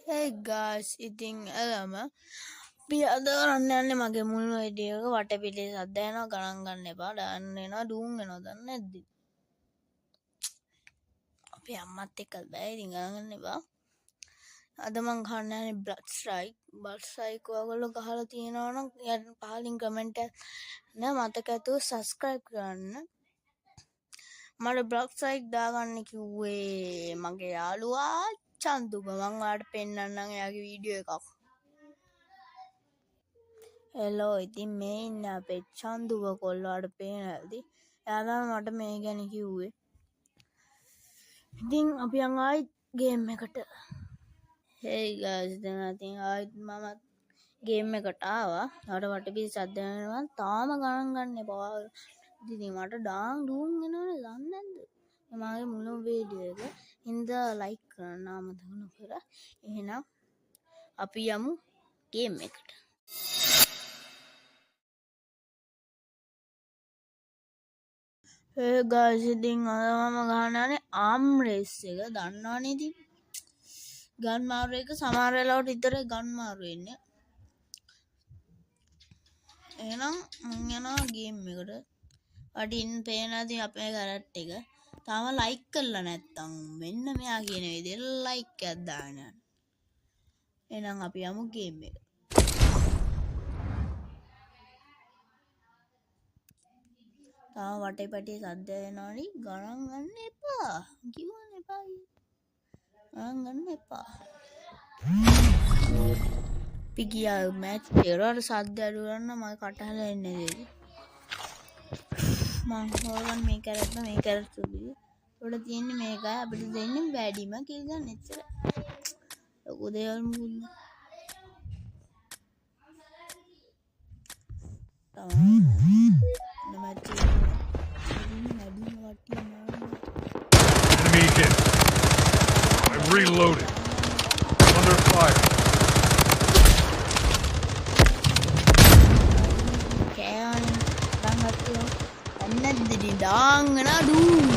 Hey guys, ඉතින් එළම අපි අද කරන්න යන්නේ මගේ මුල් වීඩියෝ එක වටපිටේ සද්ද එනවා ගණන් ගන්න එපා දාන්න එනවා ඩූම් වෙනවා දන්නේ නැද්ද? අපි අම්මත් එක්ක බෑ ඉතින් ගණන් ගන්න එපා. අද මං ගහන්න යන්නේ බ්ලඩ් ස්ට්‍රයික් ඔයගොල්ලෝ ගහලා තියෙනවා නම් පහලින් කමෙන්ට් එක නෑ මතක ඇතුව subscribe කරන්න. මට බ්ලඩ් ස්ට්‍රයික් දාගන්න කිව්වේ මගේ යාළුවා චන්දුක මං ඔයාලට පෙන්නන්නම් එයාගේ වීඩියෝ එකක්. හෙලෝ ඉතින් මේ ඉන්න අපේ චන්දුව කොල්ලාට පේන ඇති එයාලා මට මේ ගැන කිව්වේ. ඉතින් අපි යන් ආයිත් ගේම් එකට. hey guys දැන් ඉතින් ආයිත් මම ගේම් එකට ආවා. ඊට වටපිට සද්ද යනවා තාම ගණන් ගන්න එපා. ඉතින් මට ඩාන් ඩූම් වෙනවනේ දන්නේ නැද්ද? මගේ මුළු වීඩියෝ එක ඉඳලා ලයික් කරන්න අමතක නොකර. එහෙනම් අපි යමු ගේම් එකට. hey guys ඉතින් අද මම ගහන්න යන්නේ ආම් රේස් එක දන්නවනේ ඉතින්. ගන් මාරු එක සමහර වෙලාවට විතරයි ගන් මාරු වෙන්නේ. එහෙනම් මම යනවා ගේම් එකට. වටින් පේන ඇති අපේ කැරට් එක. තාම ලයික් කරලා නැත්තම් මෙන්න මෙයා කියන විදිහට ලයික් එකක් දාන්න. එහෙනම් අපි යමු ගේම් එකට. තාම වටේ පැටේ සද්ද එනවනේ ගණන් ගන්න එපා. කිව්වනේ එපා. ගණන් ගන්න එපා. පිගියා මැච් එකේ සද්ද අඩු කරන්න මම කටහල එන්නේ දෙවි. මං හොරන් මේ කැරක්ටර් සුදුයි. උඩ තියෙන්නේ මේකයි අපිට දෙන්නේ වැඩිම කිල් ගන්න එච්චර. ලොකු දේවල් මුකුත් නෑ. Enemy hit. I'm reloading. Under fire. නැද්දි ඩාංගන ඩූම්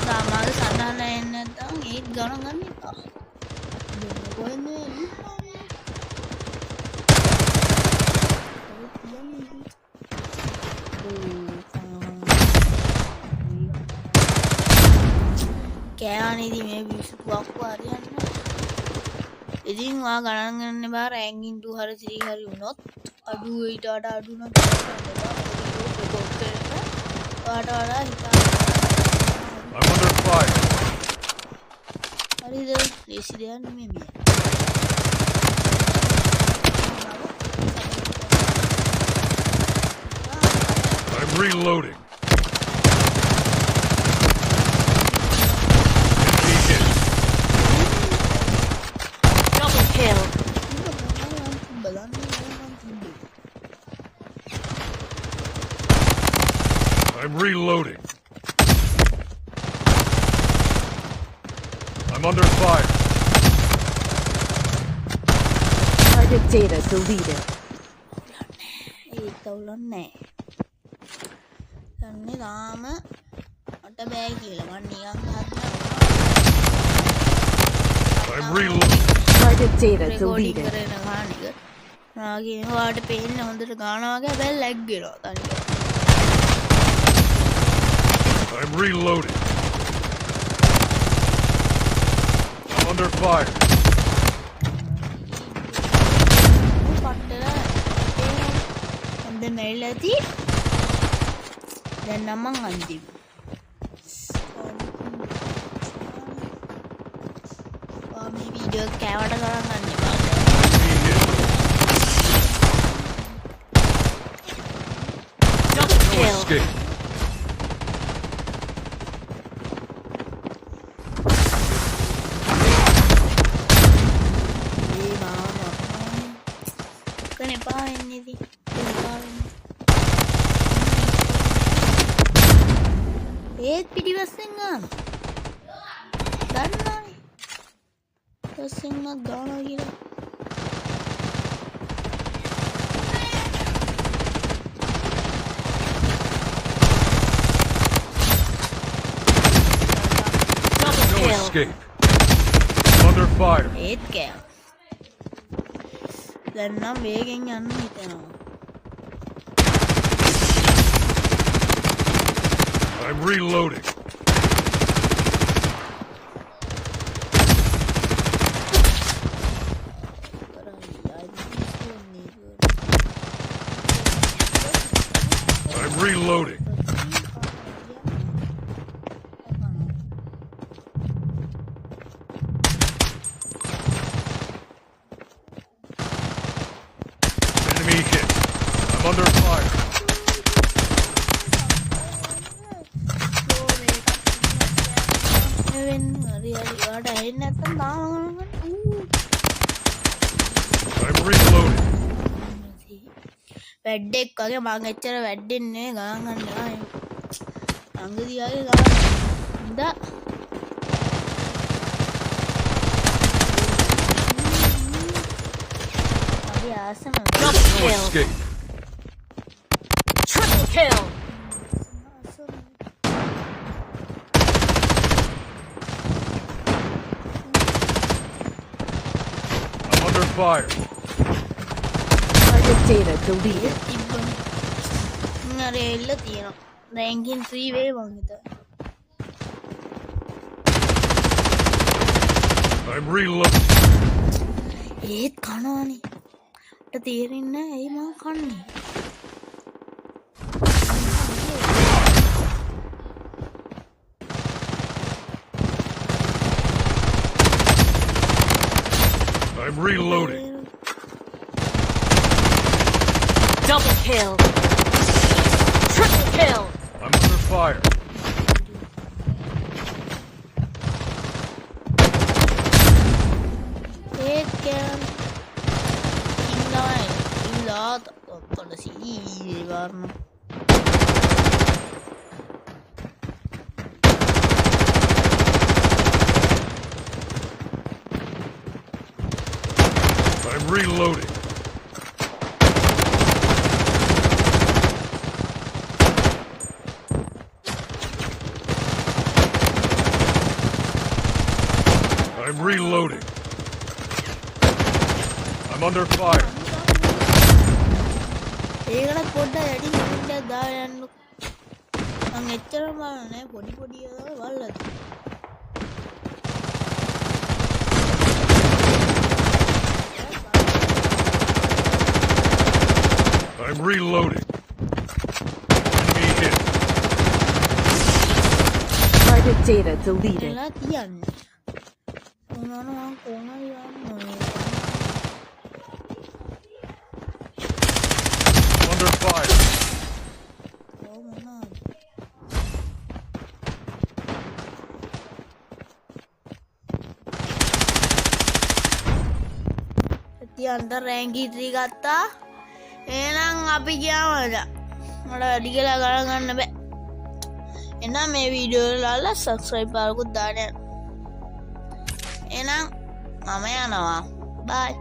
සාමාන්‍ය සඳහන් නැන්නේ නැත්නම් ඒක ගණන් ගන්න එපා. කොහෙන්ද කෑවනේ මේ විශ්වාසක් හරියන්නේ. ඉතින් වා ගණන් ගන්න බෑ රෑන්කින් 2 හරි 3 හරි වුණොත් අඩු ඊට වඩා අඩු නම් I'm under fire. හරිද? ලේසි දෙයක් නෙමෙයි මේ. I'm reloading. Enemy hit. Double kill. I'm reloading. I'm under fire. Target data deleted. ඒක උලන්නේ. කන්නේ තාම මට බෑ කියලා මම නිකන් I'm reloading. Target data recording deleted. කරන ගාන එක. නාගේ ඔයාලට පේන්නේ හොඳට ගානවා වගේ හැබැයි ලැග් වෙනවා තනිකර. I'm reloading. I'm under fire. දැන් මෙල්ල ඇති දැන් නම් මං අන්තිම මේ වීඩියෝ කෑවට කරන් ගන්න එපා. Double No kill. escape. කනේ පාවෙන්නේ ඉතින් ඒත් පිටිපස්සෙන් ගන්න දන්නවනේ පස්සෙන් මත් ගානවා කියලා Double No kill. escape. I'm under fire. ඒත් කෑ දැන්නම් වේගෙන් යන්න හිතෙනවා I'm reloading. I'm reloading. Enemy hit. I'm under fire. I'm reloading. වැඩ්ඩෙක් වගේ මං එච්චර වැඩ්ඩෙන්නේ ගාගන්න අංගදියාගේ ගා ඉද අපි ආසම Double No kill. escape. Triple kill. I'm under fire. Target data deleted. අර එල්ල තියෙනවා රැංකින් 3 වේ මං හිතා I'm reloading. ඒත් කනවානේ මට තේරෙන්නේ නැහැ ඇයි මං කන්නේ I'm reloading. Double kill. Triple kill. I'm under fire. ඒත් කෑම ඉන්නවයි ඉල්ලාත ඔක්කොට සී වර්ණ I'm reloading. I'm reloading. I'm under fire. ඒකට පොඩ්ඩ යටි ගිහින් දාලා යන්න මං එච්චර බලන්නේ පොඩි පොඩි ඒවා වල්ලද I'm reloading. Enemy hit. Target data deleted. එලා තියන්නේ මොනවද මං කොහොමද යන්නේ I'm under fire. මොනවද තියන්ට රැංකී 3 ගත්තා එහෙනම් අපි ගියාමද මට වැඩි කියලා ගණන් ගන්න බෑ එහෙනම් මේ වීඩියෝ එක ලාලා සබ්ස්ක්‍රයිබ් කරලා දාන්න එහෙනම් මම යනවා බයි